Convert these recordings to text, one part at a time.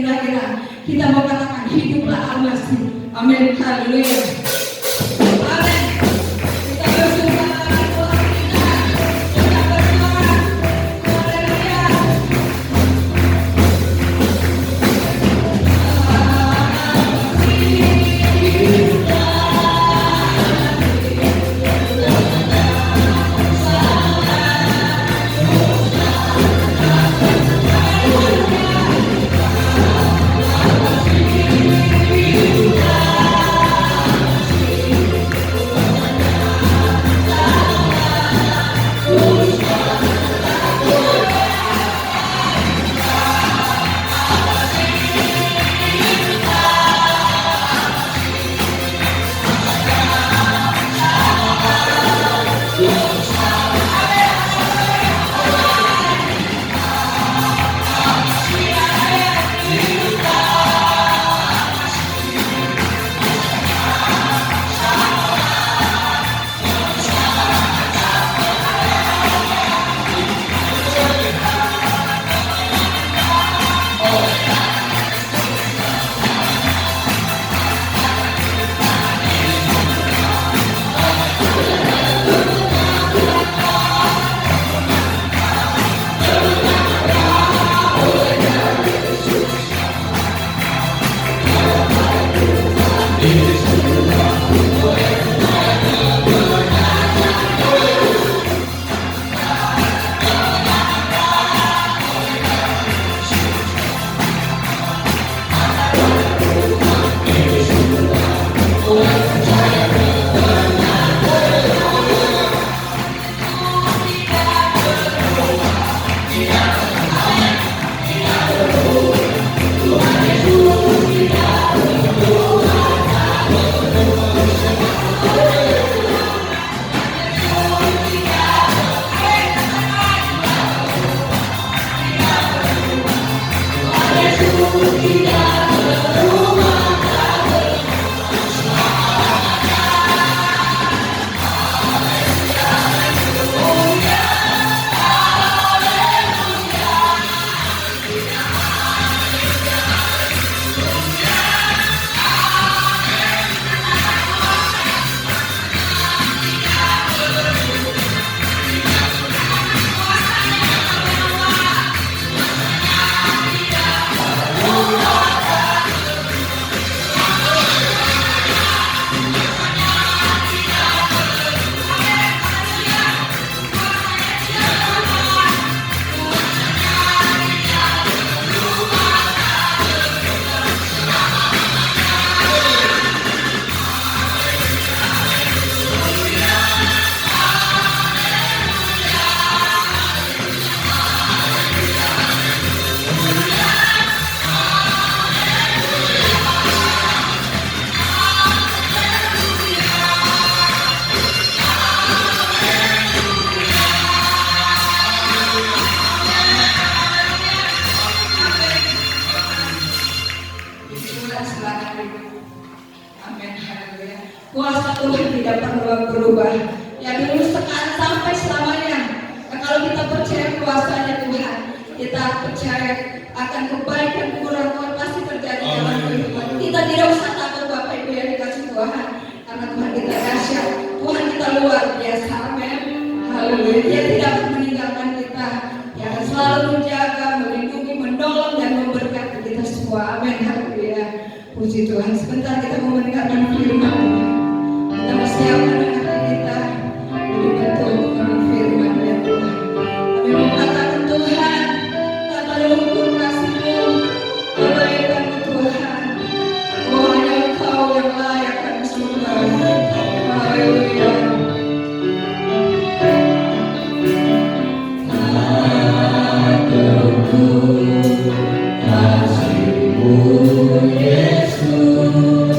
kira-kira kita mau katakan hiduplah Al-Masih. Amin, haleluya. Amin. Kita bersyukur Tuhan kita. Kita berdoa. Haleluya. Kuasa Tuhan tidak pernah berubah. Ya dulu, sekarang, sampai selamanya. Nah, kalau kita percaya kuasanya Tuhan, kita percaya akan kebaikan Tuhan pasti terjadi dalam kehidupan. Kita tidak usah takut Bapak Ibu yang dikasih Tuhan, karena Tuhan kita dahsyat, Tuhan kita luar biasa. Amin. Haleluya. Dia tidak akan meninggalkan kita. Dia akan selalu menjaga, melindungi, menolong dan memberkati kita semua. Amin. Haleluya. Puji Tuhan. Sebentar kita mau mendengarkan firman Tuhan. Kita persiapkan hati kita dibantu dengan firman ya Tuhan. Kami mengatakan Tuhan, kata leluhur kasih-Mu, kebaikan-Mu Tuhan. Oh, hanya Engkau yang layak kami sembah. Haleluya. Kasih-Mu Yesus.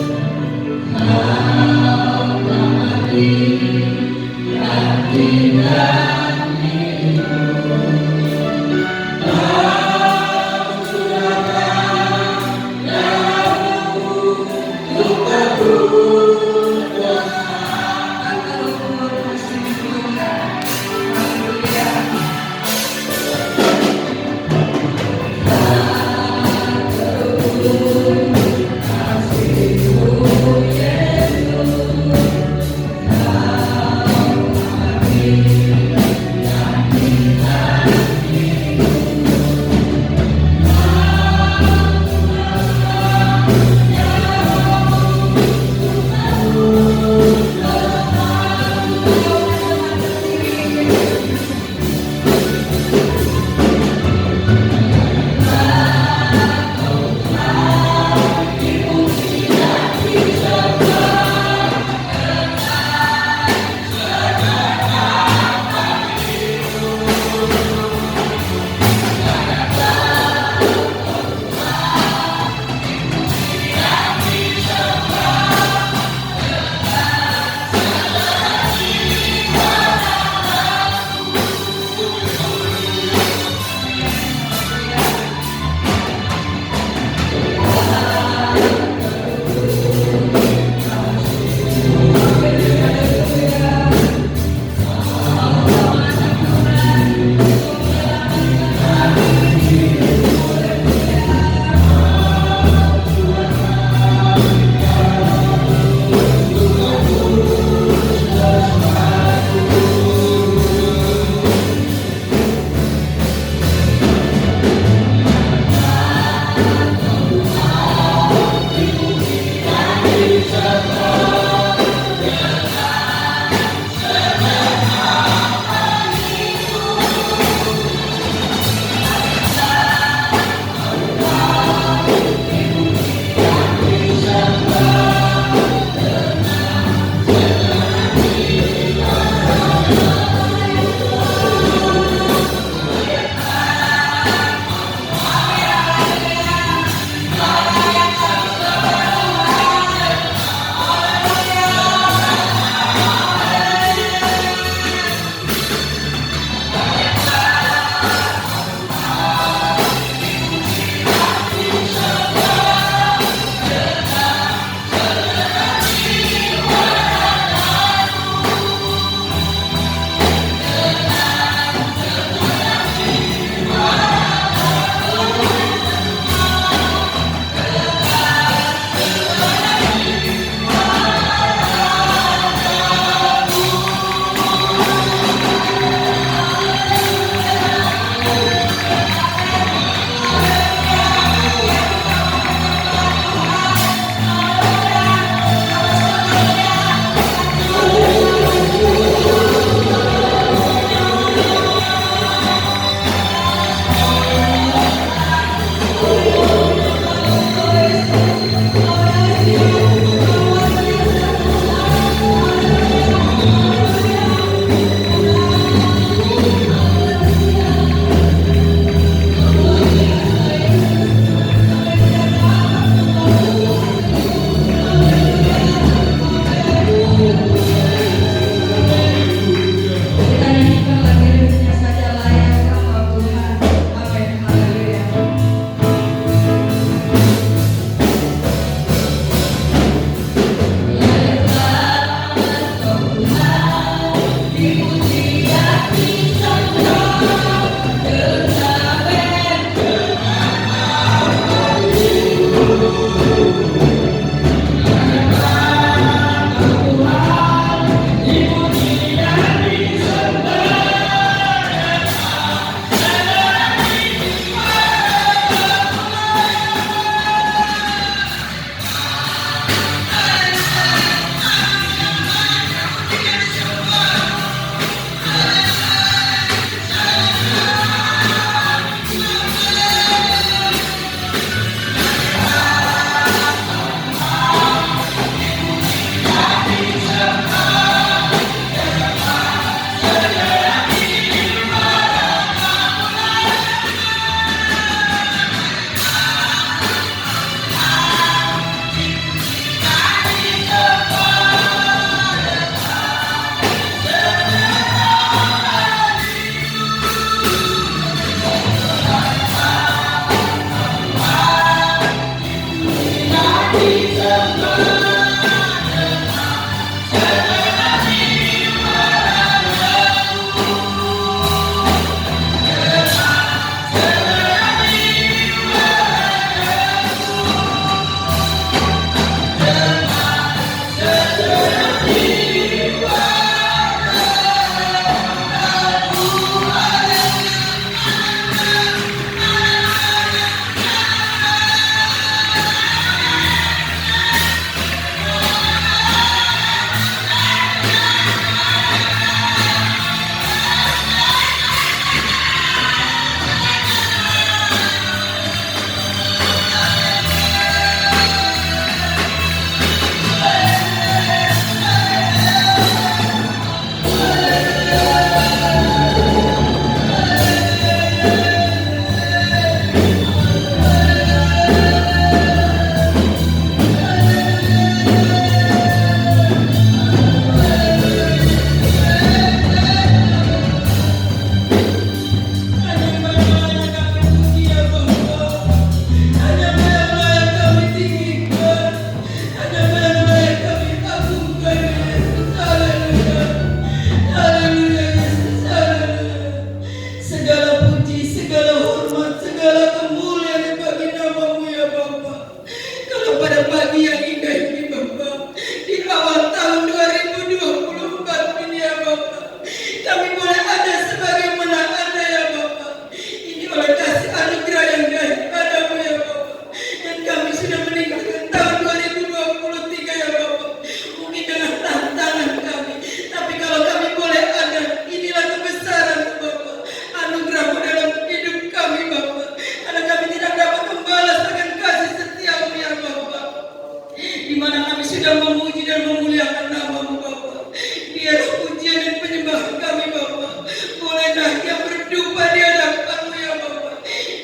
anak-anak yang berjumpa di hadapan-Mu ya Bapa.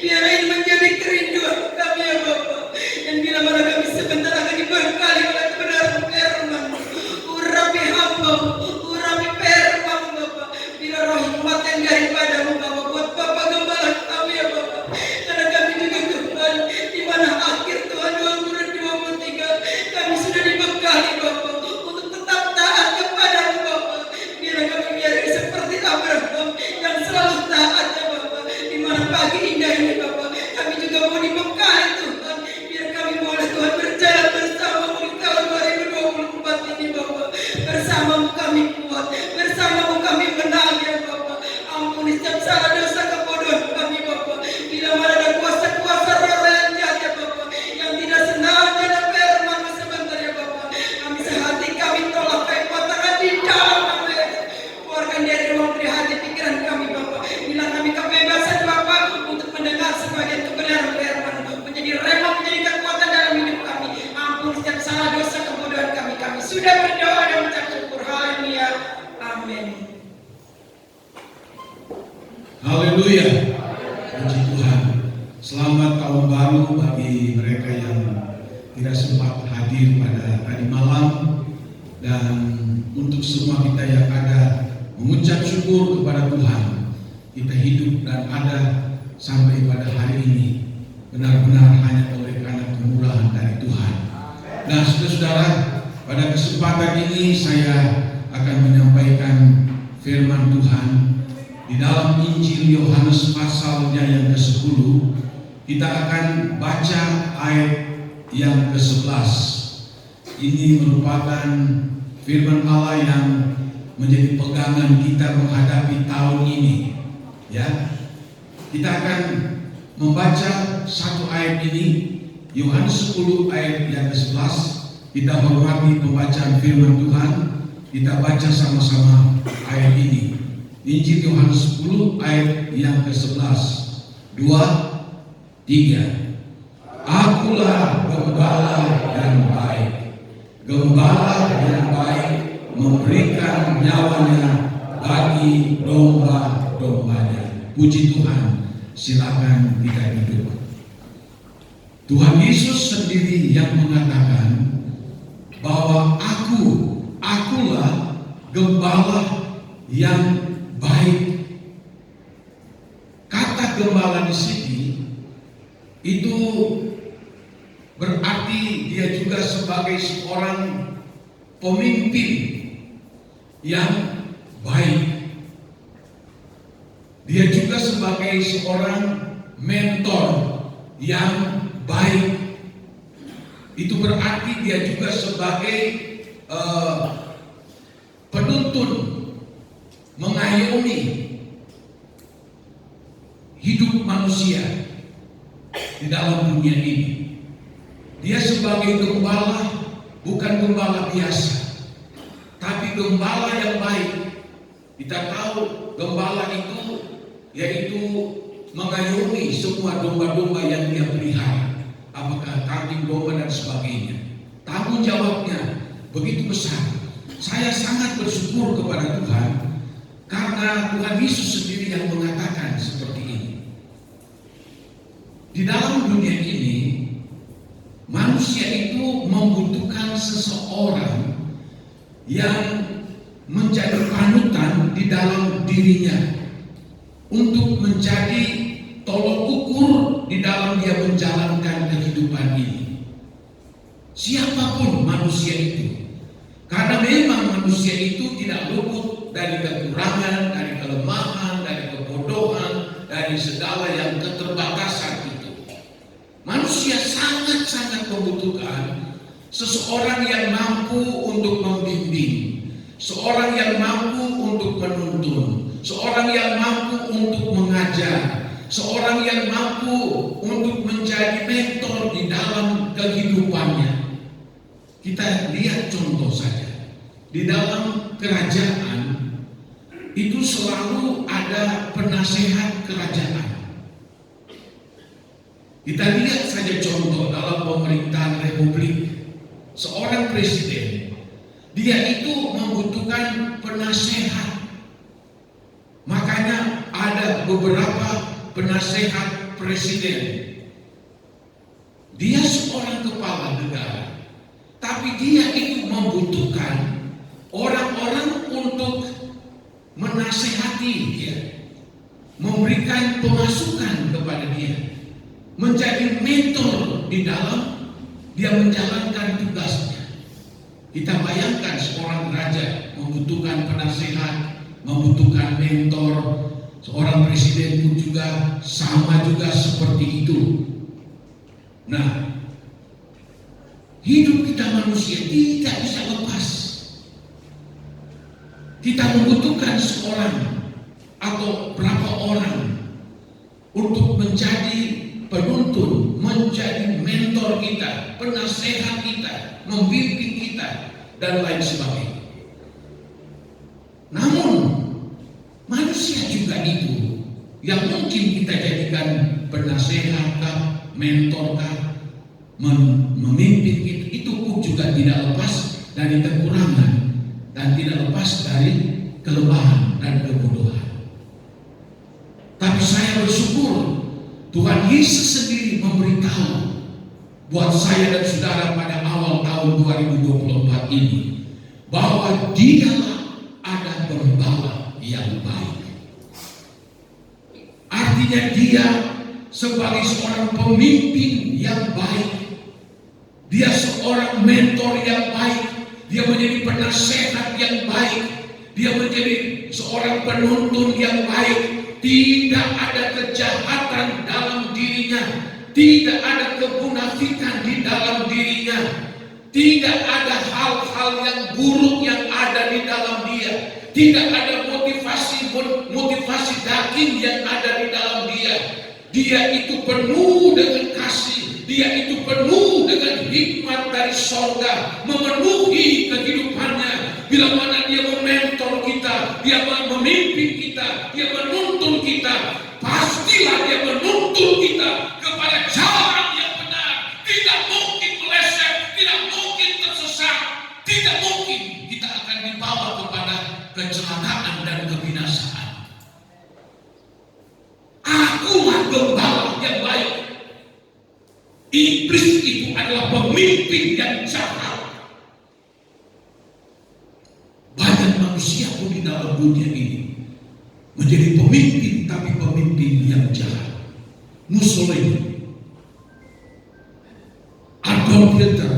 Biar ini menjadi kerinduan kami ya Bapa. Dan bila mana kami sebentar akan dibekali oleh kebenaran firman-Mu. Urapi hamba-Mu, urapi firman-Mu Bapa. Bila roh hikmat yang daripada-Mu Bapa, buat Bapa gembala kami ya Bapa. Karena kami juga Tuhan, di mana akhir Tuhan 2023 kami sudah dibekali Bapa untuk tetap taat kepada-Mu Bapa. Biar kami menjadi seperti Abraham yang selalu taat ya Bapa. Di mana pagi indah ini Bapa, kami juga mau dibekali Tuhan. Biar kami boleh Tuhan berjalan bersama-Mu di tahun 2024 ini Bapa. Bersama-Mu kami kuat, bersama-Mu kami menang ya Bapa. Ampuni setiap salah dosa kebodohan kami Bapa. Bila mana ada kuasa-kuasa roh yang jahat ya Bapa, yang tidak senang dengan firman-Mu sebentar ya Bapa, kami sehati kami tolak kekuatan di dalam nama Yesus. Keluarkan dari ruang dari hati pikiran kami Bapa. Bila kami kebebasan Bapa untuk mendengar sebagian kebenaran firman-Mu, menjadi rema, menjadi kekuatan dalam hidup kami. Ampun setiap salah dosa kebodohan kami. Kami sudah berdoa dan mengucap syukur. Haleluya. Amin. Haleluya. Puji Tuhan. Selamat tahun baru bagi mereka yang tidak sempat hadir pada tadi malam, dan untuk semua kita yang ada mengucap syukur kepada Tuhan. Kita hidup dan ada sampai pada hari ini benar-benar hanya oleh karena kemurahan dari Tuhan. Nah, saudara-saudara, pada kesempatan ini saya akan menyampaikan firman Tuhan di dalam Injil Yohanes pasalnya yang ke-10. Kita akan baca ayat yang ke-11. Ini merupakan firman Allah yang menjadi pegangan kita menghadapi tahun ini. Ya, kita akan membaca satu ayat ini, Yohanes 10 ayat yang ke-11. Kita hormati pembacaan firman Tuhan. Kita baca sama-sama ayat ini. Injil Yohanes 10 ayat yang ke-11. 2, 3. Akulah gembala yang baik. Gembala yang baik memberikan nyawanya bagi domba-dombanya. Puji Tuhan. Silakan kita duduk. Tuhan Yesus sendiri yang mengatakan bahwa akulah gembala yang baik. Kata gembala di sini itu berarti dia juga sebagai seorang pemimpin yang baik. Dia juga sebagai seorang mentor yang baik. Itu berarti dia juga sebagai penuntun, mengayomi hidup manusia di dalam dunia ini. Dia sebagai gembala, bukan gembala biasa, tapi gembala yang baik. Kita tahu gembala itu yaitu mengayomi semua domba-domba yang dia pelihara, apakah kambing, domba dan sebagainya. Tanggung jawabnya begitu besar. Saya sangat bersyukur kepada Tuhan karena Tuhan Yesus sendiri yang mengatakan seperti ini. Di dalam dunia ini, manusia itu membutuhkan seseorang yang menjadi panutan di dalam dirinya untuk menjadi tolok ukur di dalam dia menjalankan kehidupan ini. Siapapun manusia itu, karena memang manusia itu tidak luput dari kekurangan, dari kelemahan, dari kebodohan, dari segala yang keterbatasan itu. Manusia sangat-sangat membutuhkan seseorang yang mampu untuk membimbing, seorang yang mampu untuk menuntun, seorang yang mampu untuk mengajar, seorang yang mampu untuk menjadi mentor di dalam kehidupannya. Kita lihat contoh saja, di dalam kerajaan itu selalu ada penasehat kerajaan. Kita lihat saja contoh dalam pemerintahan republik, seorang presiden, dia itu membutuhkan penasehat. Makanya beberapa penasehat presiden. Dia seorang kepala negara, tapi dia itu membutuhkan orang-orang untuk menasehati dia, memberikan pemasukan kepada dia, menjadi mentor di dalam dia menjalankan tugasnya. Kita bayangkan seorang raja membutuhkan penasehat, membutuhkan mentor. Seorang presiden pun juga sama juga seperti itu. Nah, hidup kita manusia tidak bisa lepas. Kita membutuhkan seorang atau berapa orang untuk menjadi penuntun, menjadi mentor kita, penasehat kita, membimbing kita, dan lain sebagainya. Namun manusia juga itu yang mungkin kita jadikan penasehat, mentor, memimpin kita, itu pun juga tidak lepas dari kekurangan dan tidak lepas dari kelemahan dan kebodohan. Tapi saya bersyukur Tuhan Yesus sendiri memberitahu buat saya dan saudara pada awal tahun 2024 ini bahwa Dialah ada gembala yang baik. Artinya Dia sebagai seorang pemimpin yang baik, Dia seorang mentor yang baik, Dia menjadi penasehat yang baik, Dia menjadi seorang penuntun yang baik. Tidak ada kejahatan dalam dirinya, tidak ada kemunafikan di dalam dirinya, tidak ada hal-hal yang buruk yang ada di dalam dia, tidak ada motivasi daging yang ada di dalam dia. Dia itu penuh dengan kasih, dia itu penuh dengan hikmat dari sorga, memenuhi kehidupannya. Bila mana dia mementor kita, dia memimpin kita, dia menuntun kita, pastilah dia menuntun kita kepada jalan yang benar. Tidak mungkin meleset, tidak mungkin tersesat, tidak mungkin kita akan dibawa kepada kecelakaan dan kebinasaan. Akulah gembala yang baik. Iblis itu adalah pemimpin yang jahat. Banyak manusia pun di dalam dunia ini menjadi pemimpin, tapi pemimpin yang jahat. Mussolini, Adolf Hitler,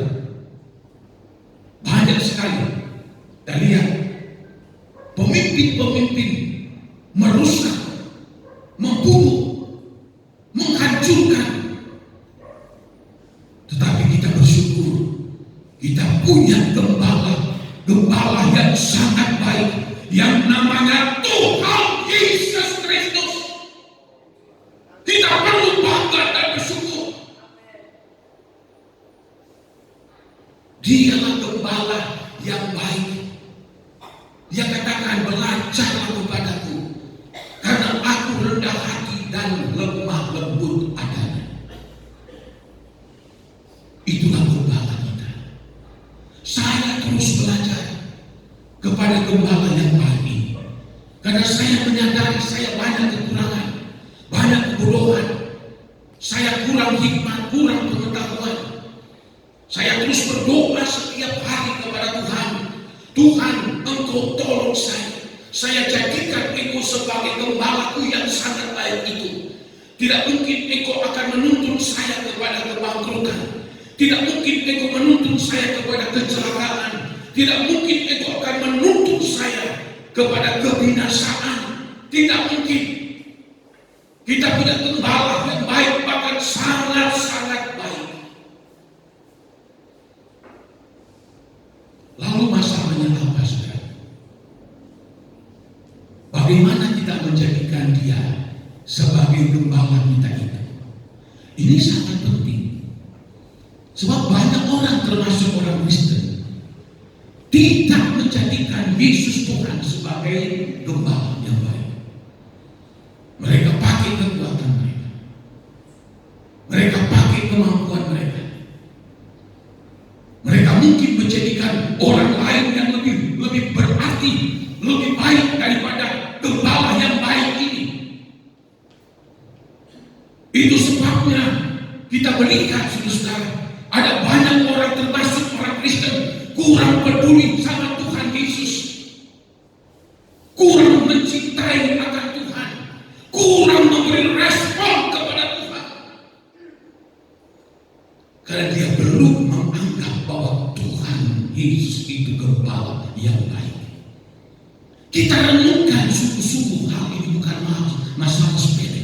banyak sekali. Dan lihat, pemimpin-pemimpin merusak, membunuh, menghancurkan. Tetapi kita bersyukur, kita punya gembala yang sangat baik, yang namanya Tuhan Yesus Kristus. Kita perlu bangga dan bersyukur. Dialah gembala yang baik. Dia katakan, belajarlah kepadaku, karena aku rendah hati dan lemah lembut adanya. Itulah gembala kita. Saya terus belajar kepada gembala yang baik ini, karena saya menyadari saya banyak kekurangan, banyak kebodohan, saya kurang hikmat, kurang pengetahuan. Saya terus berdoa setiap hari kepada Tuhan, Tuhan, Engkau tolong saya jadikan Engkau sebagai gembalaku yang sangat baik itu. Tidak mungkin Engkau akan menuntun saya kepada kebangkrutan, tidak mungkin Engkau menuntun saya kepada kecelakaan, tidak mungkin Engkau akan menuntun saya kepada kebinasaan. Tidak mungkin. Kita punya gembala yang baik, bahkan sangat-sangat baik. Lalu masalahnya apa, saudara? Bagaimana kita menjadikan dia sebagai gembala kita itu? Ini sangat penting. Sebab banyak orang, termasuk orang Kristen, tidak menjadikan Yesus Tuhan sebagai gembala yang baik. Mereka pakai kekuatan mereka, mereka pakai kemampuan mereka. Mereka mungkin menjadikan orang lain yang lebih berarti, lebih baik daripada gembala yang baik ini. Itu sebabnya kita melihat, saudara, ada banyak orang termasuk orang Kristen kurang peduli sama Tuhan Yesus, kurang mencintai akan Tuhan, kurang memberi respon kepada Tuhan, karena dia belum menganggap bahwa Tuhan Yesus itu gembala yang baik. Kita renungkan sungguh-sungguh, hal ini bukan masalah sepele.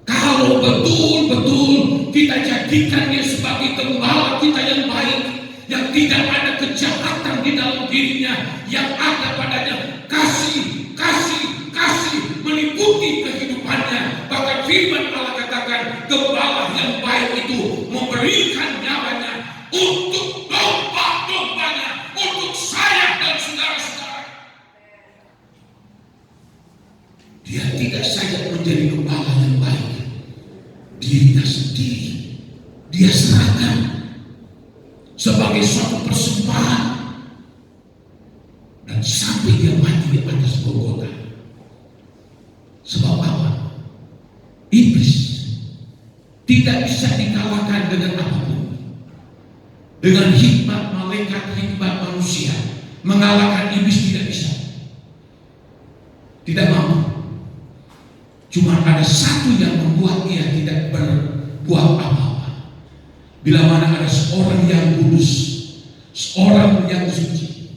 Kalau betul-betul kita jadikan dia sebagai gembala kita yang baik, yang tidak ada kejahatan di dalam dirinya, yang ada padanya kasih meliputi kehidupannya. Bahkan firman Allah katakan, gembala yang baik itu memberikan nyawanya untuk domba-dombanya, untuk saya dan saudara-saudara. Dia tidak saja menjadi gembala yang baik, dirinya sendiri dia serahkan sebagai suatu persembahan, dan sampai dia mati di atas Golgota. Sebab apa? Iblis tidak bisa dikalahkan dengan apapun. Dengan hikmat malaikat, hikmat manusia, mengalahkan iblis tidak bisa. Tidak mampu. Cuma ada satu yang membuat dia tidak berbuat apa-apa. Bila mana ada seorang yang kudus, seorang yang suci,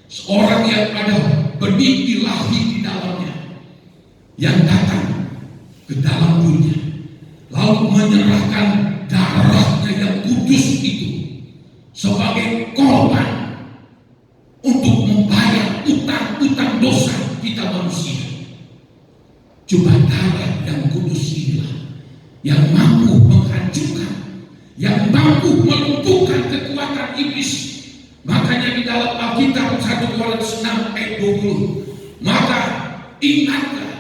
seorang yang ada benih ilahi di dalamnya, yang datang ke dalam dunia, lalu menyerahkan darahnya yang kudus itu sebagai korban untuk membayar utang-utang dosa kita manusia. Cuma darah yang kudus inilah yang mampu menghancurkan, yang mampu melumpuhkan kekuatan iblis. Makanya di dalam Alkitab 1 Korintus 6 ayat 20, maka ingatlah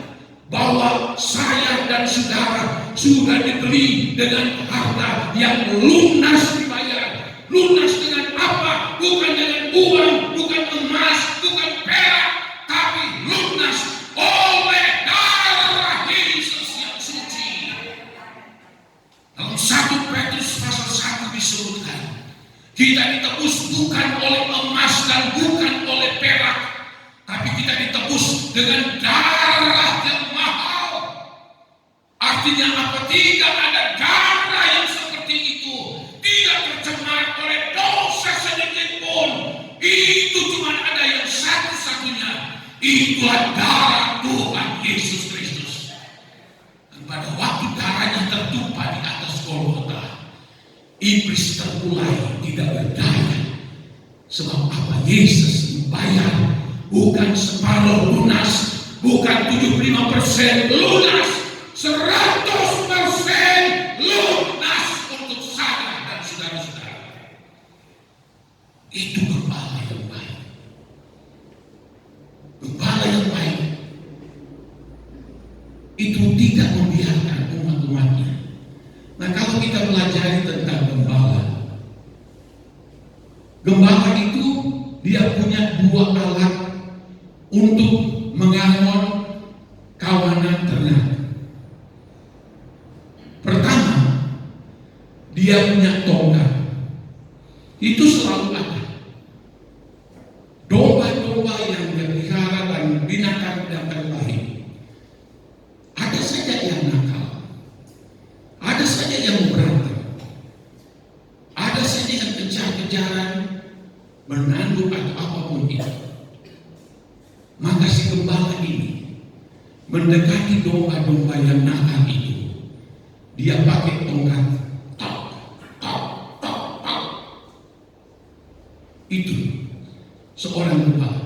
bahwa saya dan saudara sudah dibeli dengan harga yang lunas dibayar. Lunas dengan apa? Bukan dengan uang, bukan emas, bukan perak, tapi lunas oleh darah Yesus yang suci. Dalam 1 Petrus pasal 1 disebutkan, kita ditebus bukan oleh emas dan bukan oleh perak, tapi kita ditebus dengan darah yang mahal. Artinya apa? Tidak ada darah yang seperti itu, tidak tercemar oleh dosa sedikit pun. Itu cuma ada yang satu-satunya, itulah darah Tuhan Yesus Kristus. Dan pada waktu darahnya tertumpah di atas Golgota, iblis terkulai tidak berdaya. Sebab apa? Yesus membayar bukan separuh lunas, bukan 75% lunas, 100% lunas untuk saya dan saudara-saudara. Itu gembala yang baik. Gembala yang baik itu tidak membiarkan umat-umatnya. Nah, kalau kita pelajari tentang gembala, gembala itu dia punya dua alat untuk mengatur kawanan ternak. Pertama, dia punya tongkat. Itu selalu ada. Domba-domba yang dipelihara dan binatang-binatang lain, ada saja yang nakal, ada saja yang berantem, ada saja yang kejar-kejaran, menanduk atau apapun itu. Maka si gembala ini mendekati domba-domba yang nakal itu. Dia pakai tongkat, tok, tok, tok, tok. Itu seorang gembala.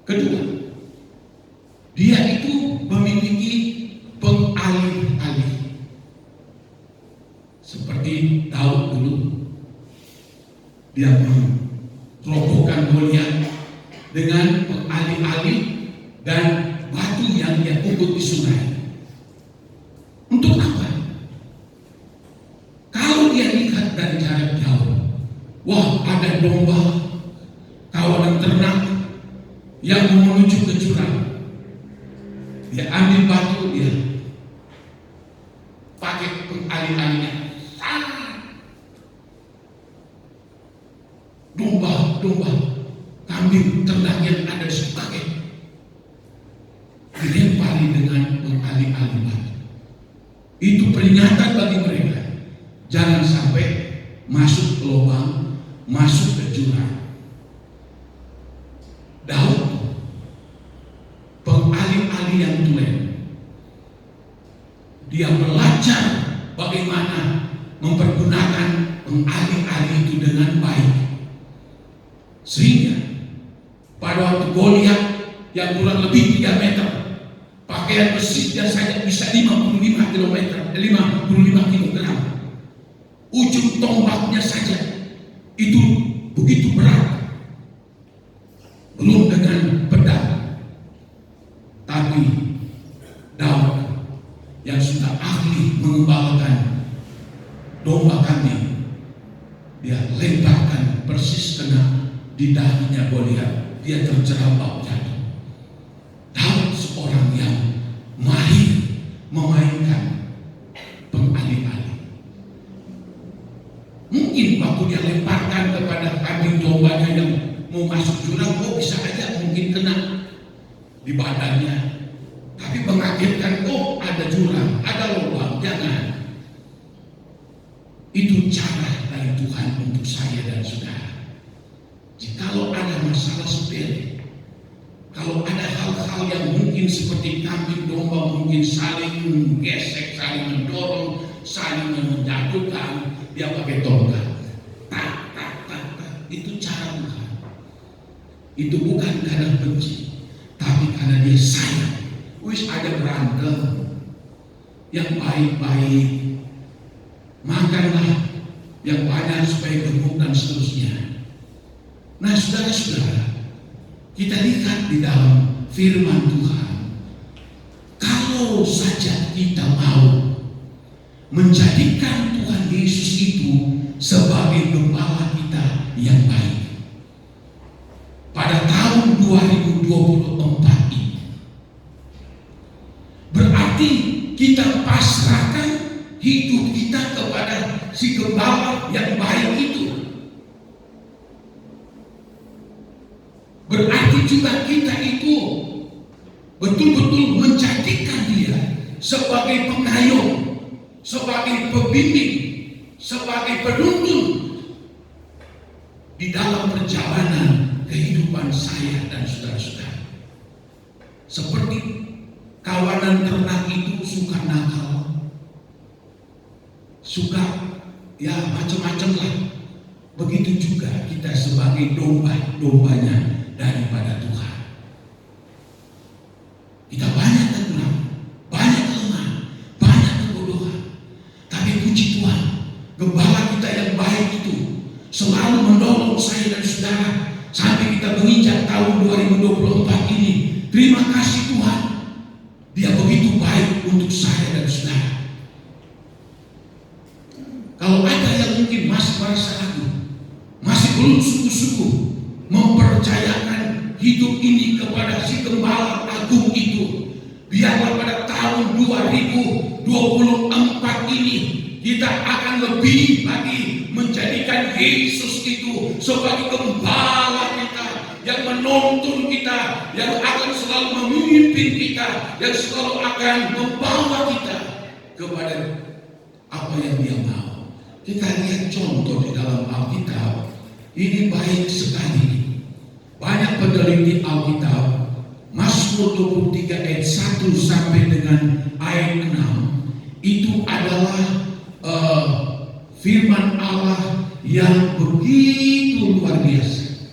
Kedua, dia itu memiliki pengalih-alih. Seperti Daud dulu, dia merobohkan Goliat dengan pengalih-alih dan batu yang dia pungut di sungai. Untuk apa? Kalau dia lihat dari jarak jauh, wah, ada domba, kawanan ternak yang menuju ke jurang, dia ambil batu, dia alih-alihnya sangat. Domba, kambing, ternak yang ada di sekitarnya dilempari dengan mengalih-alih batu. Itu peringatan bagi mereka, jangan sampai masuk ke lubang, masuk ke jurang. Daud, pengalih-alih yang tulen, dia belajar bagaimana mempergunakan pengalih-alih itu dengan baik, sehingga pada waktu Goliat yang kurang lebih 3 meter, pakaian besisnya saja bisa 55 kilogram, ujung tombaknya saja itu begitu berat, belum dengan pedang. Tapi Daud yang sudah ahli mengembalakan domba kambing, dia lemparkan persis kena di dahinya Goliat, dia terjerambau jatuh. Daud seorang yang mahir memainkan pengalih-alih. Mungkin waktu dia lemparkan kepada kambing dombanya yang mau masuk jurang, bisa aja mungkin kena di badannya. Tapi mengagetkan, ada jurang, ada lubang, jangan. Itu cara dari Tuhan untuk saya dan saudara. Jikalau ada masalah sepele, kalau ada hal-hal yang mungkin seperti kambing domba mungkin saling gesek, saling mendorong, saling menjatuhkan, dia pakai tongkat, tak, itu cara Tuhan. Itu bukan karena benci, tapi karena dia sayang. Wis ada berantem yang baik-baik, makanlah yang banyak supaya gemuk dan seterusnya. Nah, saudara-saudara, kita lihat di dalam firman Tuhan, kalau saja kita mau menjadikan Tuhan Yesus itu sebagai gembala kita yang baik pada tahun 2024 ini, berarti kita pasrahkan hidup kita kepada si gembala yang baik itu. Berarti juga kita itu betul-betul menjadikan dia sebagai pengayom, sebagai pembimbing, sebagai penuntun di dalam perjalanan kehidupan saya dan saudara-saudara. Seperti kawanan ternak itu suka nakal, suka macam-macam lah. Begitu juga kita sebagai domba-dombanya daripada Tuhan. Kita banyak kekurangan, banyak kelemahan, banyak kebodohan. Tapi puji Tuhan, gembala kita yang baik itu selalu mendorong saya dan saudara sampai kita menginjak tahun 2024 ini. Terima kasih Tuhan, dia begitu baik untuk saya dan saudara. Kalau ada yang mungkin masih merasa ragu, masih belum sungguh-sungguh mempercayakan hidup ini kepada si gembala agung itu, biarlah pada tahun 2024 ini kita akan lebih lagi menjadikan Yesus itu sebagai gembala kita, yang menuntun kita, yang akan selalu memimpin kita, yang selalu akan membawa kita kepada apa yang dia mau. Kita lihat contoh di dalam Alkitab, ini baik sekali. Banyak peneliti Alkitab, Mazmur 23 ayat 1 sampai dengan ayat 6, itu adalah firman Allah yang begitu luar biasa.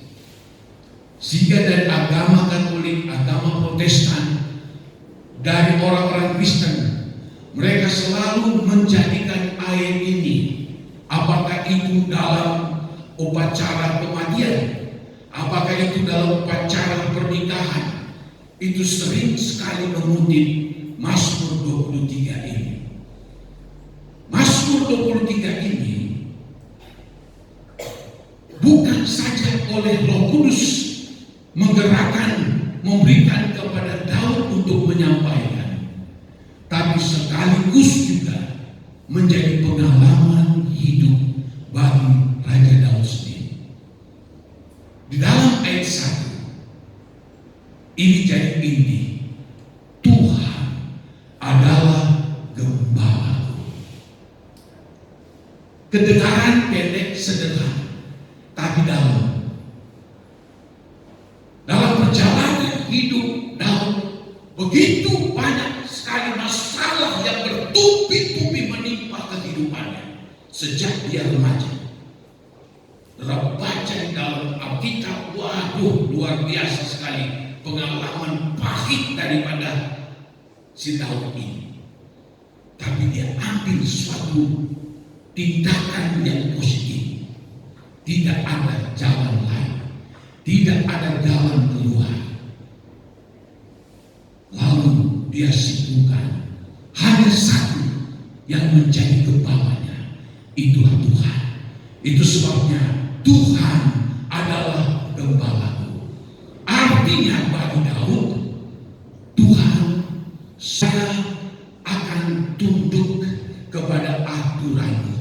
Sehingga dari agama Katolik, agama Protestan, dari orang-orang Kristen, mereka selalu menjadikan ayat ini, apakah itu dalam upacara kematian, apakah itu dalam upacara pernikahan, itu sering sekali mengutip Mazmur 23 ini. Mazmur 23 ini bukan saja oleh Roh Kudus menggerakkan, memberikan kepada Daud untuk menyampaikan, tapi sekaligus juga menjadi pengalaman hidup bagi Raja Daud sendiri. Di dalam ayat 1 ini jadi inti, Tuhan adalah gembalaku. Kedengaran pendek sederhana, tapi dalam perjalanan hidup Daud begitu banyak sekali masalah yang bertubi-tubi menimpa kehidupannya sejak dia remaja. Baca di dalam Alkitab, waduh, luar biasa sekali pengalaman pahit daripada si Daud ini. Tapi dia ambil suatu tindakan yang positif. Tidak ada jalan lain, tidak ada jalan keluar. Lalu dia simpulkan hanya satu yang menjadi gembalanya, itulah Tuhan. Itu sebabnya Tuhan adalah gembalaku. Artinya bagi Daud, Tuhan, saya akan tunduk kepada aturanmu.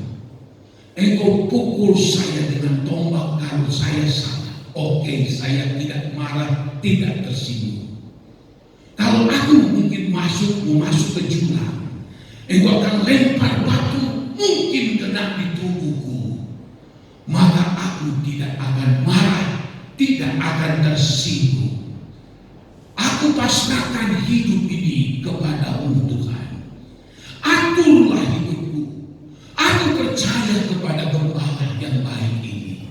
Engkau pukul saya dengan tombak kalau saya salah. Oke, saya tidak marah, tidak tersinggung. Kalau aku mungkin mau masuk ke jurang, engkau akan lempar batu, mungkin kena di tubuhku. Maka aku tidak akan marah, tidak akan tersinggung. Aku pasrahkan hidup ini kepada-Mu Tuhan. Aturlah hidupku. Aku percaya kepada gembala yang baik ini.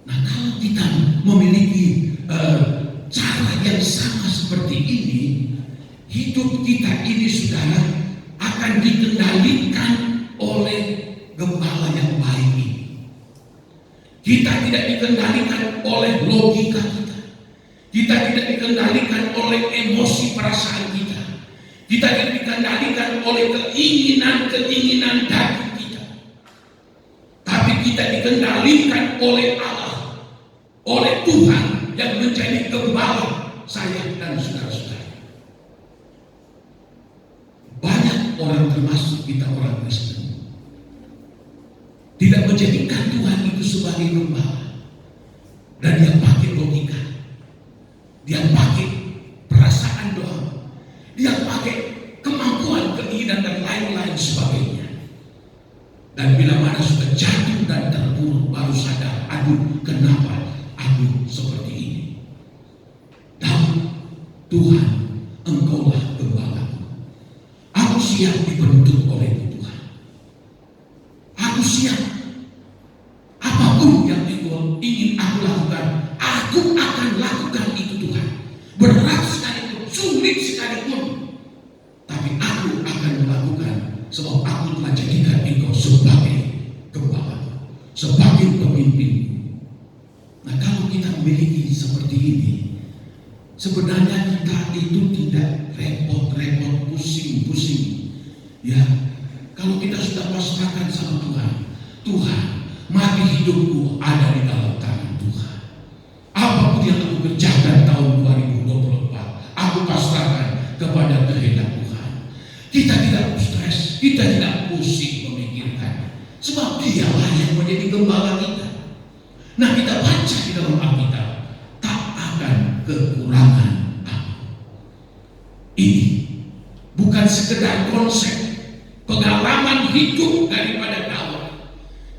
Nah, kalau kita memiliki cara yang sama seperti ini, hidup kita ini, saudara, akan dikendalikan oleh gembala yang baik ini. Kita tidak dikendalikan oleh logika kita. Kita tidak dikendalikan oleh emosi perasaan kita. Kita tidak dikendalikan oleh keinginan daging kita. Tapi kita dikendalikan oleh Allah, oleh Tuhan yang menjadi gembala saya dan saudara-saudara. Banyak orang, termasuk kita orang Kristen, tidak menjadikan Tuhan itu sebagai gembala. Dan dia pakai logika, dia pakai perasaan doa, dia pakai kemampuan, keinginan dan lain-lain sebagainya. Dan bila mana sudah jatuh dan terpuruk, baru sadar, aduh, kenapa aku seperti ini. Dan Tuhan, Engkaulah gembalaku. Aku siap dibentuk oleh Tuhan. Aku siap. Apapun yang Engkau ingin aku lakukan, aku akan lakukan itu, Tuhan. Berat sekalipun, sulit sekalipun, tapi aku akan melakukan, sebab aku telah jadikan Engkau sebagai gembala, sebagai pemimpin. Nah, kalau kita memiliki seperti ini, sebenarnya kita itu tidak repot-repot, pusing-pusing. Ya, kalau kita sudah pasrahkan sama Tuhan, Tuhan, mati hidupku ada di dalam tangan Tuhan. Apapun yang aku kerjakan tahun 2024, aku pasrahkan kepada kehendak Tuhan. Kita tidak stres, kita tidak pusing memikirkan, sebab Dialah yang menjadi gembala kita. Nah, kita baca di dalam Alkitab, tak akan kekurangan aku. Ini bukan sekedar konsep, pengalaman hidup daripada Daud.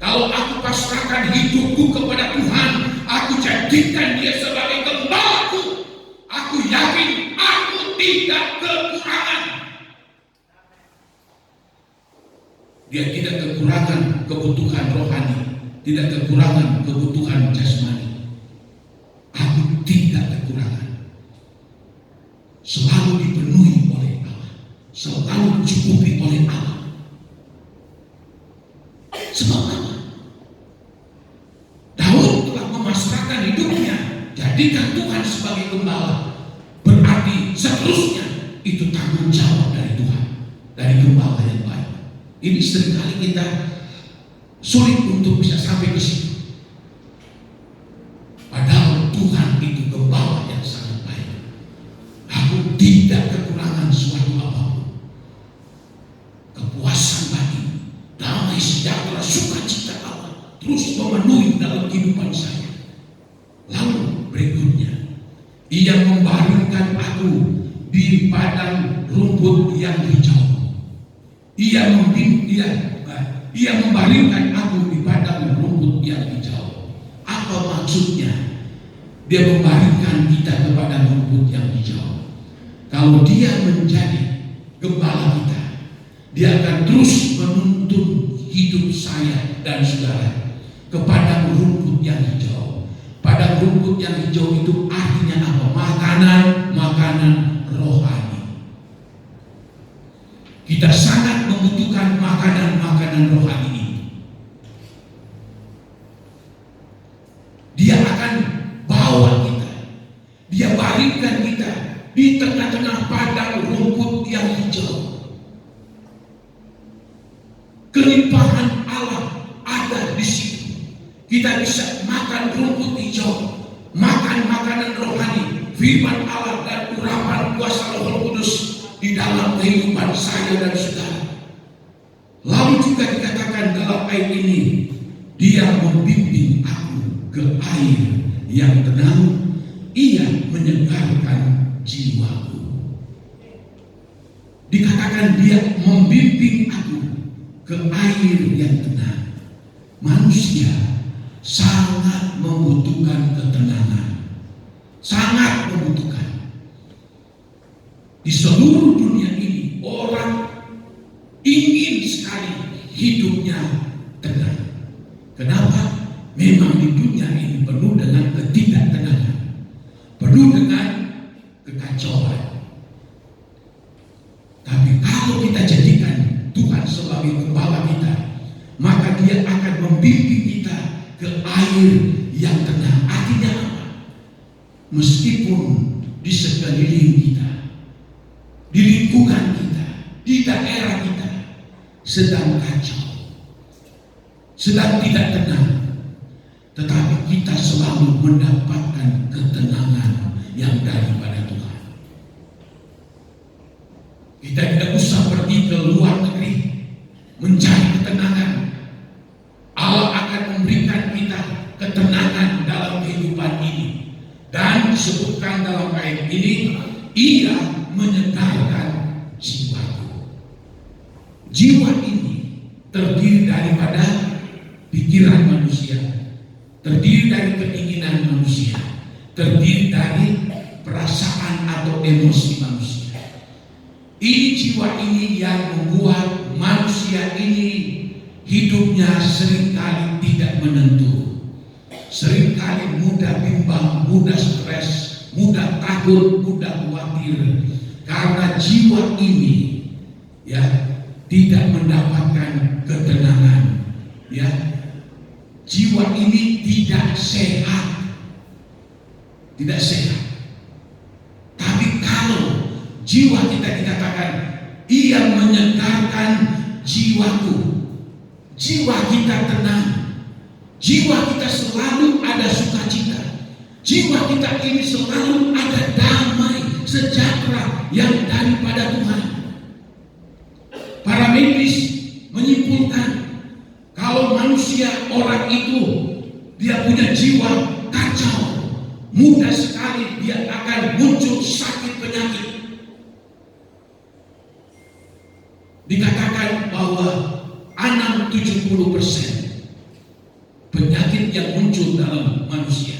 Kalau aku pasrahkan hidupku kepada Tuhan, aku jadikan Dia sebagai gembalaku, aku yakin aku tidak kekurangan. Dia tidak kekurangan kebutuhan rohani, tidak kekurangan kebutuhan jasmani. Aku tidak kekurangan. Selalu dipenuhi oleh Allah, selalu dicukupi oleh Allah. Sebab apa? Daud telah memasrahkan hidupnya, jadikan Tuhan sebagai gembala. Berarti seterusnya itu tanggung jawab dari Tuhan, dari gembala yang baik. Ini seringkali kita sulit untuk bisa sampai ke situ. Padahal Tuhan itu gembala yang sangat baik. Aku tidak kekurangan suatu apapun. Kepuasan kehidupan saya. Lalu berikutnya, ia membaringkan aku di padang rumput yang hijau. Ia membaringkan aku di padang rumput yang hijau. Apa maksudnya? Dia membaringkan kita ke padang rumput yang hijau. Kalau dia menjadi gembala kita, dia akan terus menuntun hidup saya dan saudara ke padang rumput yang hijau. Padang rumput yang hijau itu artinya apa? Makanan rohani. Kita sangat membutuhkan makanan rohani ini. Dia akan bawa kita, dia baringkan kita di tengah-tengah padang rumput yang hijau. Kelimpahan Allah ada di situ. Kita bisa makan rumput hijau, makan makanan rohani, firman Allah dan urapan kuasa Roh Kudus di dalam kehidupan saya dan saudara. Lalu juga dikatakan dalam ayat ini, dia membimbing aku ke air yang tenang, ia menyegarkan jiwaku. Dikatakan dia membimbing aku ke air yang tenang. Manusia sangat membutuhkan ketenangan, sangat membutuhkan. Di seluruh dunia ini orang ingin sekali hidupnya tenang. Kenapa? Memang di dunia ini penuh dengan ketidaktenangan, penuh dengan kekacauan. Tapi kalau kita jadikan Tuhan sebagai gembala kita, maka dia akan membimbing kita ke air yang tenang. Artinya apa? Meskipun di sekeliling kita, di lingkungan kita, di daerah kita sedang kacau, sedang tidak tenang, tetapi kita selalu mendapatkan ketenangan yang daripada Tuhan. Kita tidak usah pergi ke luar negeri mencari ketenangan. Allah akan memberikan kita ketenangan dalam kehidupan ini. Dan disebutkan dalam ayat ini, ia menyegarkan jiwaku. Jiwa ini terdiri daripada pikiran manusia, terdiri dari keinginan manusia, terdiri dari perasaan atau emosi manusia. Ini jiwa ini yang membuat manusia ini hidupnya seringkali tidak menentu, seringkali mudah bimbang, mudah stres, mudah takut, mudah khawatir, karena jiwa ini ya tidak mendapatkan ketenangan, ya. Jiwa ini tidak sehat, tidak sehat. Tapi kalau jiwa kita dikatakan ia menyegarkan jiwaku, jiwa kita tenang, jiwa kita selalu ada sukacita, jiwa kita ini selalu ada damai sejahtera yang daripada Tuhan. Para medis menyimpulkan kalau manusia orang itu dia punya jiwa kacau, mudah sekali dia akan muncul sakit penyakit. Dikatakan bahwa 70% penyakit yang muncul dalam manusia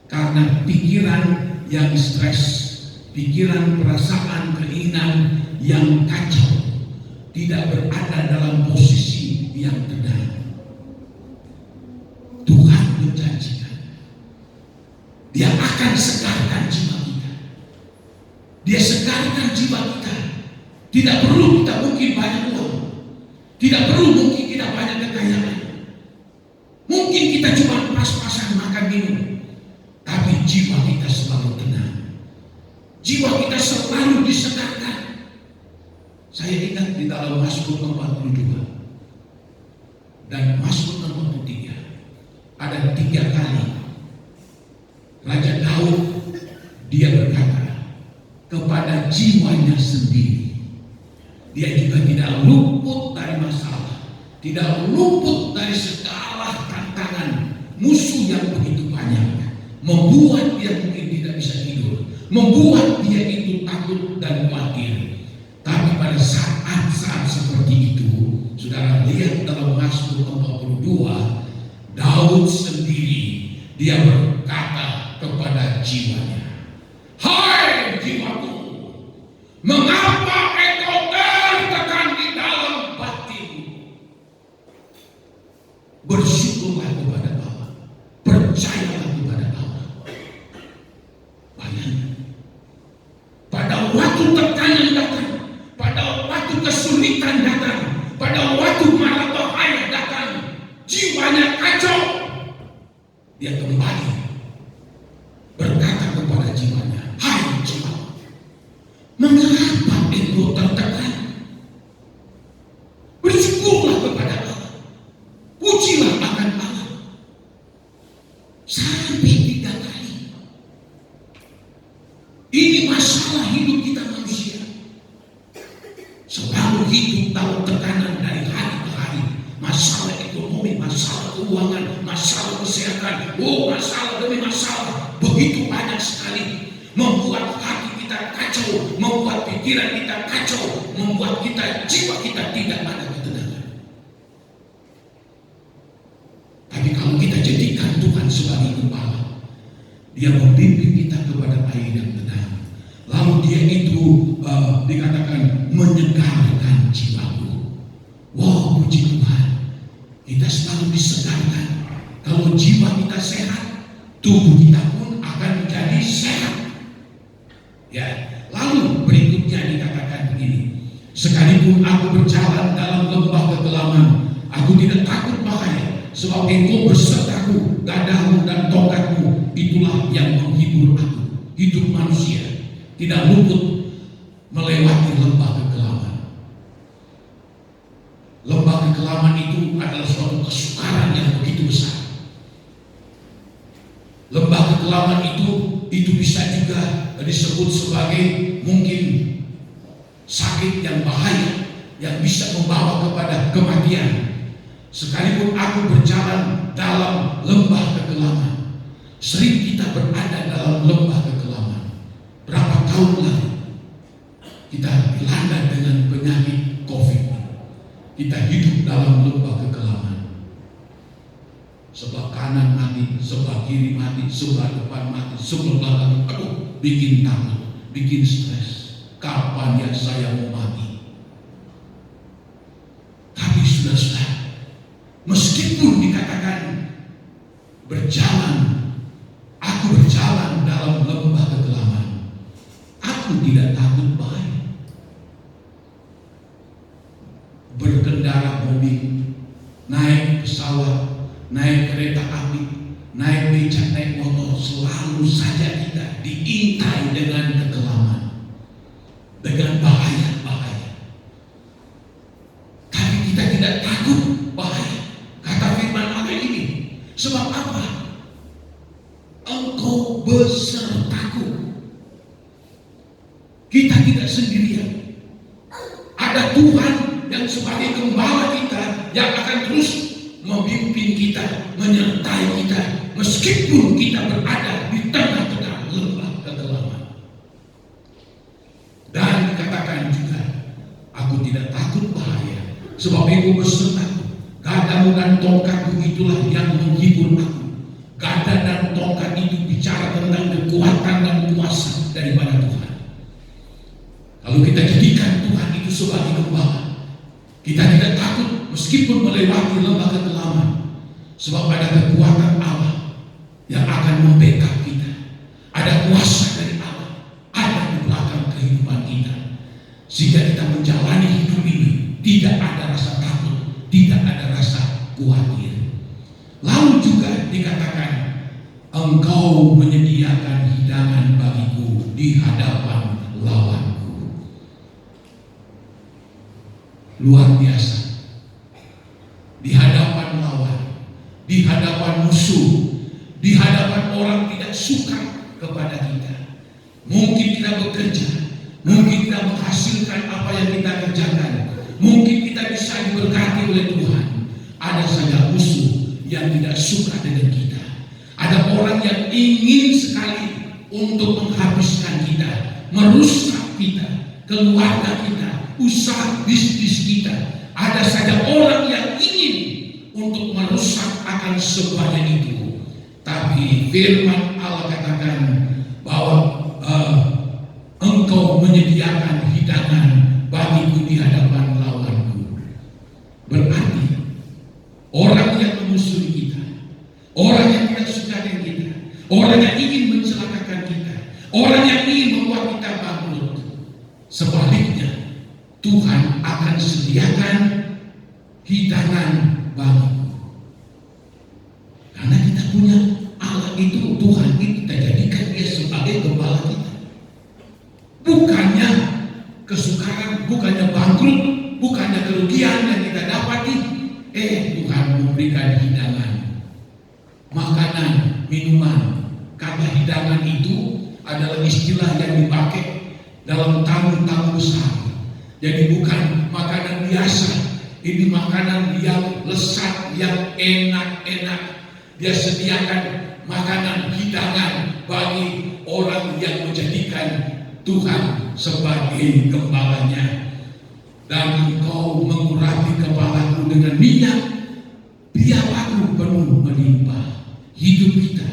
karena pikiran yang stres, pikiran, perasaan, keinginan yang kacau, tidak berada dalam posisi yang tenang. Tuhan menjanjikan dia akan segarkan jiwa kita. Dia segarkan jiwa kita. Tidak perlu kita mungkin banyak uang, tidak perlu mungkin kita banyak kekayaan, mungkin kita cuma pas-pasan makan minum, tapi jiwa kita selalu tenang, jiwa kita selalu disegarkan. Saya ingat di dalam Mazmur 42 dan Mazmur 43 ada 3 kali Raja Daud dia berkata kepada jiwanya sendiri. Dia juga tidak luput dari masalah, tidak luput dari segala tantangan musuh yang begitu banyak, membuat dia mungkin tidak bisa tidur, membuat dia itu takut dan khawatir. Tapi pada saat-saat seperti itu, saudara lihat dalam Mazmur 42, Daud sendiri dia berkata kepada jiwanya, "Hai jiwaku, mengapa engkau tertekan di dalam batin? Bersyukurlah kepada Allah, percayalah kepada Allah." Bayangkan, pada waktu tekanan datang, pada waktu kesulitan datang, pada waktu mara bahaya datang, jiwanya kacau, dia kembali berkata kepada jiwanya, "Hai jiwa, mengapa engkau tertekan? Bersyukurlah kepada Allah, pujilah akan Allah." Sampai 3 kali. Ini masalah hidup kita manusia. Selalu hidup dalam tekanan dari hari ke hari. Masalah ekonomi, masalah keuangan, masalah kesehatan, masalah demi masalah. Begitu banyak sekali. Membuat hati kita kacau, membuat pikiran kita kacau, membuat jiwa kita tidak ada ketenangan. Tapi kalau kita jadikan Tuhan sebagai gembala, Dia membimbing kita kepada air yang tenang. Lalu Dia itu dikatakan menyegarkan jiwaku. Wow, puji Tuhan. Kita selalu disegarkan. Kalau jiwa kita sehat, tubuh kita pun akan menjadi sehat. Ya, lalu berikutnya dikatakan begini, "Sekalipun aku berjalan dalam lembah kekelaman, aku tidak takut bahaya, sebab Engkau bersertaku, gadahmu dan tongkatmu, itulah yang menghibur aku." Hidup manusia tidak luput melewati lembah kekelaman. Lembah kekelaman itu adalah suatu kesukaran yang begitu besar. Lembah kekelaman itu bisa juga disebut sebagai mungkin sakit yang bahaya yang bisa membawa kepada kematian. Sekalipun aku berjalan dalam lembah kekelaman, sering kita berada dalam lembah kekelaman. Berapa tahun lalu kita dilanda dengan penyakit COVID. Kita hidup dalam lembah kekelaman. Sebelah kanan mati, sebelah kiri mati, sebelah depan mati, sebelah belakang. Aduh, bikin takut, bikin stres. Kapan ya saya mau mati? Tapi sudah-sudah, meskipun dikatakan aku berjalan dalam lembah kekelaman, aku tidak takut bahaya. Berkendara mobil, naik pesawat, naik kereta api, naik becak, naik motor, selalu saja kita diintai dengan kekelaman, dengan bahaya-bahaya. Tapi kita tidak takut bahaya. Kata firman Allah ini, sebab apa? Engkau besertaku. Kita tidak sendirian. Ada Tuhan yang sebagai gembala kita yang akan terus memimpin kita, menyertai kita, meskipun kita berada di tengah-tengah lembah kekelaman. Dan dikatakan juga, aku tidak takut bahaya, sebab Engkau besertaku. Gadamu dan tongkatmu itulah yang menghibur aku. Gada dan tongkat itu bicara tentang kekuatan dan kuasa daripada Tuhan. Kalau kita jadikan Tuhan itu sebagai gembala, kita tidak takut meskipun melewati lembah kekelaman, sebab ada kekuatan Allah yang akan membackup kita. Ada kuasa dari Allah ada di belakang kehidupan kita, sehingga kita menjalani hidup ini tidak ada rasa takut, tidak ada rasa khawatir. Lalu juga dikatakan, Engkau menyediakan hidangan bagiku di hadapan lawanku. Luar biasa. Di hadapan lawan, di hadapan musuh, di hadapan orang tidak suka kepada kita. Mungkin kita bekerja, mungkin kita menghasilkan apa yang kita kerjakan, mungkin kita bisa diberkati oleh Tuhan. Ada saja musuh yang tidak suka dengan kita. orang yang ingin sekali untuk menghabiskan kita, merusak kita, keluarga kita, usaha bisnis kita. Ada saja orang yang ingin untuk merusak akan semuanya itu. Tapi firman Allah katakan bahwa engkau menyediakan hidangan bagiku di hadapan lawanku. Berarti orang yang memusuhi kita, orang yang tidak suka dengan kita, orang yang ingin mencelakakan kita, orang yang ingin membuat kita bangkrut, sebaliknya Tuhan akan sediakan hidangan bagiku. Karena kita punya Allah itu, Tuhan itu kita jadikan dia sebagai gembala kita. Bukannya kesukaran, bukannya bangkrut, bukannya kerugian yang kita dapati. Tuhan memberikan hidangan, makanan, minuman. Kata hidangan itu adalah istilah yang dipakai dalam tamu-tamu besar. Jadi bukan makanan biasa, ini makanan yang lezat, yang enak-enak. Dia sediakan makanan hidangan bagi orang yang menjadikan Tuhan sebagai gembalanya. Dan engkau mengurapi kepalaku dengan minyak, biar aku penuh melimpah. Hidup kita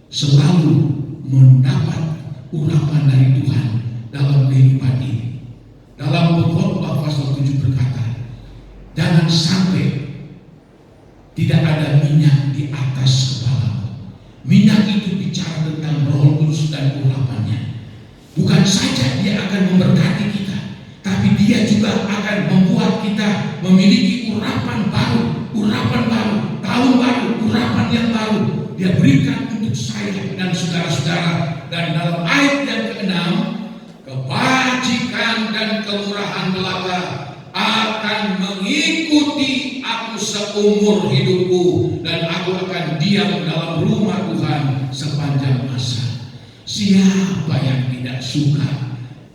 selalu mendapat urapan dari Tuhan dalam kehidupan ini. Dalam Pengkhotbah pasal 7 berkata, jangan sampai tidak ada minyak di atas kepalamu. Minyak itu bicara tentang Roh Kudus dan urapannya. Bukan saja dia akan memberkati kita, tapi dia juga akan membuat kita memiliki urapan baru, tahun baru, urapan yang baru. Dia berikan untuk saya dan saudara-saudara. Dan dalam ayat yang ke-6, kebajikan dan kemurahan belaka akan mengikuti aku seumur hidupku, dan aku akan diam dalam rumah Tuhan sepanjang masa. Siapa yang tidak suka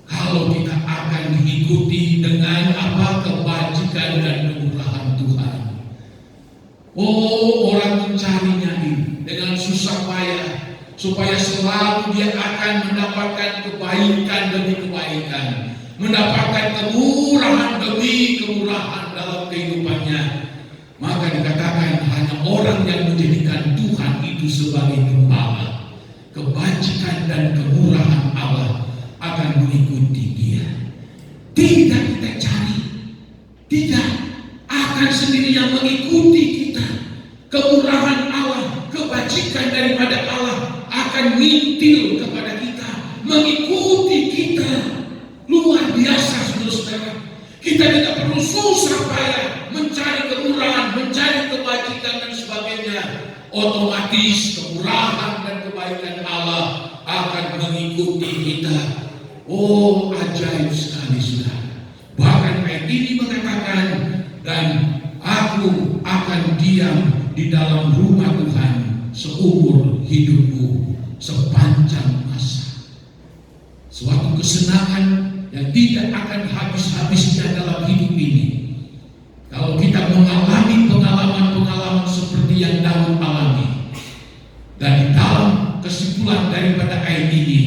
kalau kita akan diikuti dengan kebajikan dan kemurahan Tuhan? Orang mencarinya ini dengan susah payah, supaya selalu dia akan mendapatkan kebaikan demi kebaikan, mendapatkan kemurahan demi kemurahan dalam kehidupannya. Maka dikatakan hanya orang yang menjadikan Tuhan itu sebagai gembala, kebajikan dan kemurahan Allah akan mengikuti dia. Tidak kita cari, tidak akan sendirinya mengikuti kita. Kemurahan Allah, kebajikan daripada Allah akan mintil kepada kita, mengikuti kita. Luar biasa, saudara-saudara. Kita tidak perlu susah payah mencari kemurahan, mencari kebajikan dan sebagainya. Otomatis kemurahan dan kebaikan Allah akan mengikuti kita. Ajaib sekali, saudara. Bahkan ayat ini mengatakan, dan aku akan diam di dalam rumah Tuhan seumur hidupku, sepanjang masa. Suatu kesenangan yang tidak akan habis-habisnya dalam hidup ini. Kalau kita mengalami pengalaman-pengalaman seperti yang Daud alami, dan dalam kesimpulan daripada ayat ini,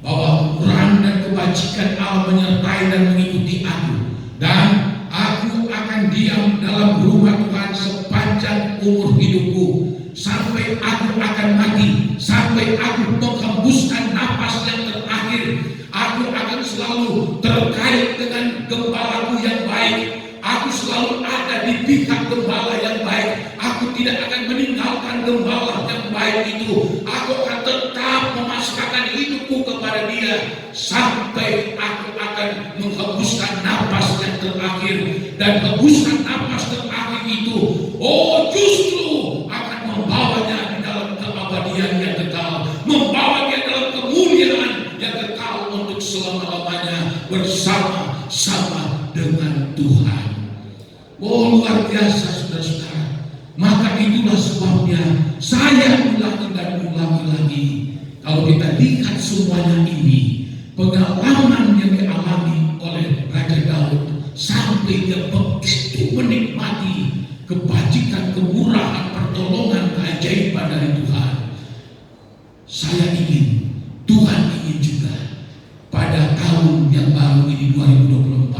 bahwa kemurahan dan kebajikan Allah menyertai dan mengikuti aku, dan aku akan diam dalam rumah Tuhan sepanjang umur hidupku, sampai aku akan mati, sampai aku menghembuskan napas yang terakhir. Aku akan selalu terkait dengan gembalaku yang baik. Aku selalu ada di pihak gembala yang baik. Aku tidak akan meninggalkan gembala yang baik itu. Aku akan tetap memasrahkan hidupku kepada dia sampai aku akan menghembuskan napas yang terakhir. Dan hembusan napas terakhir itu justru akan membawanya di dalam keabadian yang kekal, membawa dia dalam kemuliaan yang kekal untuk selama-lamanya bersama-sama dengan Tuhan. Luar biasa, saudara-saudara. Maka itulah sebabnya saya ulangi dan ulangi lagi. Kalau kita lihat semuanya ini, pengalaman yang dialami oleh Raja Daud, sampai dia begitu menikmati kebajikan, kemurahan, pertolongan, keajaiban dari Tuhan. tahun yang baru ini 2024,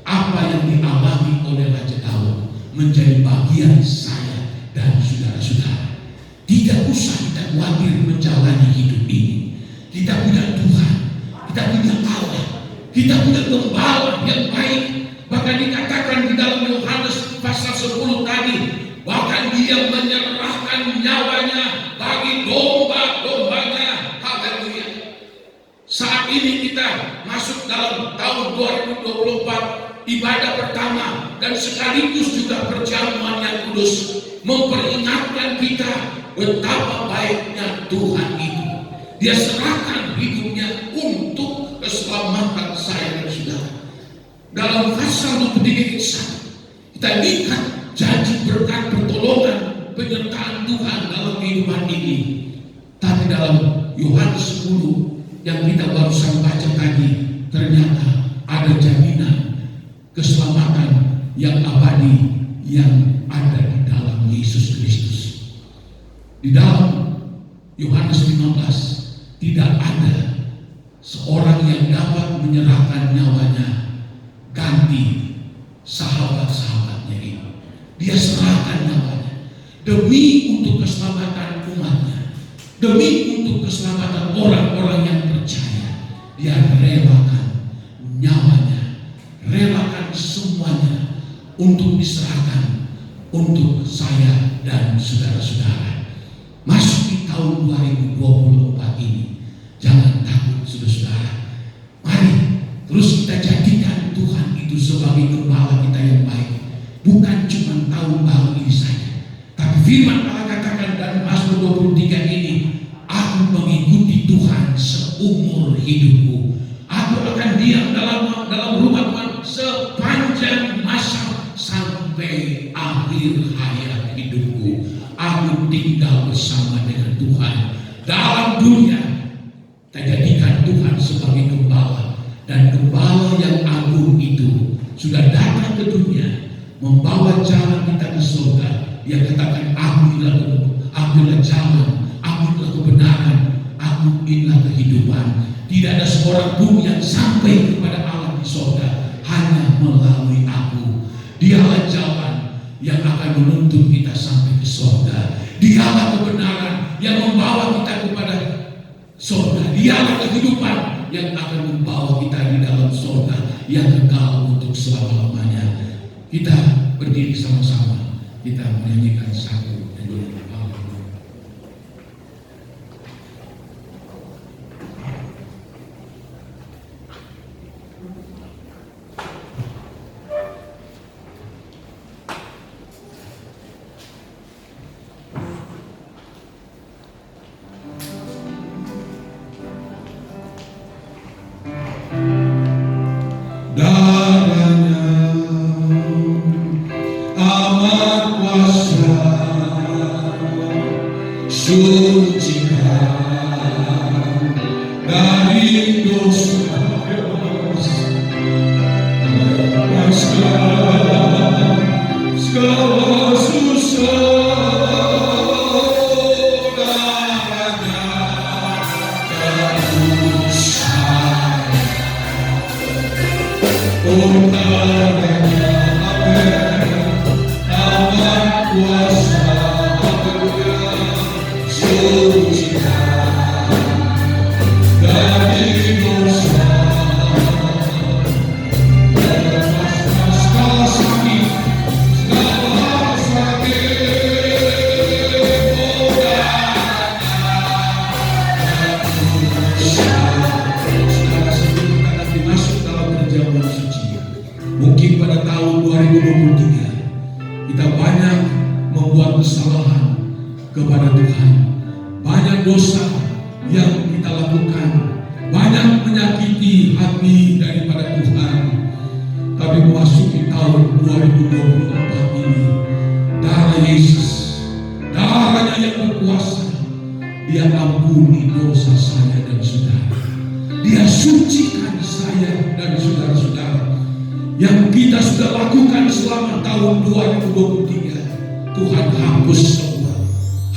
apa yang dialami oleh Raja Daud menjadi bagian saya dan saudara-saudara. Tidak usah kita khawatir menjalani hidup ini. Kita punya Tuhan, kita punya Allah, kita punya gembala yang baik. Bahkan dikatakan di dalam Yohanes pasal 10 tadi, bahkan dia menyerahkan nyawanya bagi domba-dombanya. Haleluya. Saat ini kita masuk dalam tahun 2024, ibadah pertama dan sekaligus juga perjamuan yang kudus memperingatkan kita betapa baiknya Tuhan itu. Dia serahkan hidupnya untuk keselamatan saya dan saudara. Dalam pasal 23 kita lihat janji berkat pertolongan penyertaan Tuhan dalam kehidupan ini. Tapi dalam Yohanes 10 yang kita barusan baca tadi, ternyata ada jaminan keselamatan yang abadi yang ada di dalam Yesus Kristus. Di dalam Yohanes 15 tidak ada seorang yang dapat menyerahkan nyawanya ganti sahabat-sahabatnya ini. Dia serahkan nyawanya demi untuk keselamatan umatnya, demi untuk keselamatan orang-orang yang percaya. Dia relakan nyawanya, relakan semuanya untuk diserahkan untuk saya dan saudara-saudara. Masuk di tahun 2024 ini, jangan takut saudara-saudara. Mari terus kita jadikan Tuhan itu sebagai gembala kita yang baik. Bukan cuma tahun baru ini saja, tapi firman Allah katakan dalam Mazmur 23 ini, aku mengikuti Tuhan seumur hidupku. Aku akan diam dalam rumah Tuhan sepanjang masa sampai akhir hayat hidupku. Aku tinggal bersama dengan Tuhan dalam dunia. Kita jadikan Tuhan sebagai gembala, dan gembala yang agung itu sudah datang ke dunia membawa jalan kita ke surga. Dia katakan, akulah jalan, akulah kebenaran, aku inilah kehidupan. Tidak ada seorang pun yang sampai kepada Allah di surga hanya melalui aku. Dialah jalan yang akan menuntun kita sampai ke surga. Dialah kebenaran yang membawa kita kepada surga. Dialah kehidupan yang akan membawa kita di dalam surga yang kekal untuk selama-lamanya. Kita berdiri sama-sama, kita menyanyikan satu nyanyian. Mungkin pada tahun 2023 kita banyak membuat kesalahan kepada Tuhan, banyak dosa yang kita lakukan, banyak menyakiti hati daripada Tuhan. Tapi memasuki tahun 2024 ini, darah Yesus, darahnya yang berkuasa, Dia ampuni dosa saya dan saudara. Dia sucikan saya dan saudara-saudara. Yang kita sudah lakukan selama tahun 2023, Tuhan hapus semua.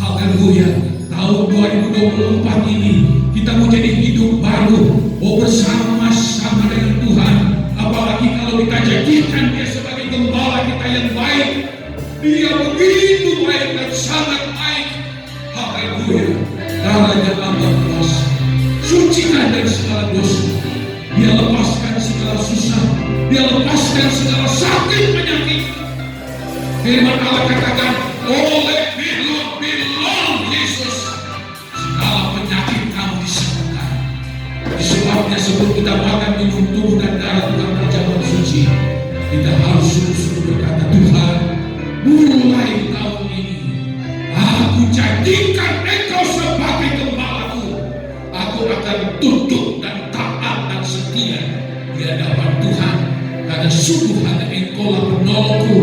Haleluya. Tahun 2024 ini kita kita mau jadi hidup baru, mau bersama-sama dengan Tuhan. Apalagi kalau kita jadikan Dia sebagai gembala kita yang baik. Dia begitu baik dan sangat baik. Haleluya. Darahnya amat kuasa, sucikan dari segala dosa. Dia lepaskan segala susah, Dia lepaskan segala sakit penyakit. Firman Allah katakan, oleh belum Yesus segala penyakit kamu disembuhkan. Sebabnya sebelum kita makan minum tubuh dan darah Tuhan berjalan suci, kita harus sungguh-sungguh berkata, Tuhan, mulai tahun ini aku jadikan Engkau sebagai gembalaku. Aku akan tunduk dan taat dan setia di hadapan Tuhan, karena sungguh hanya Engkaulah penolongku,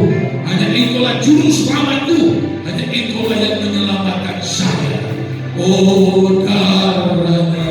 hanya Engkaulah juru selamatku, hanya Engkaulah yang menyelamatkan saya. Oh, darahnya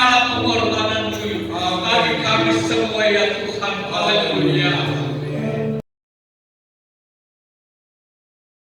segala pengorbanan-Mu bagi kami semua ya Tuhan. Haleluya.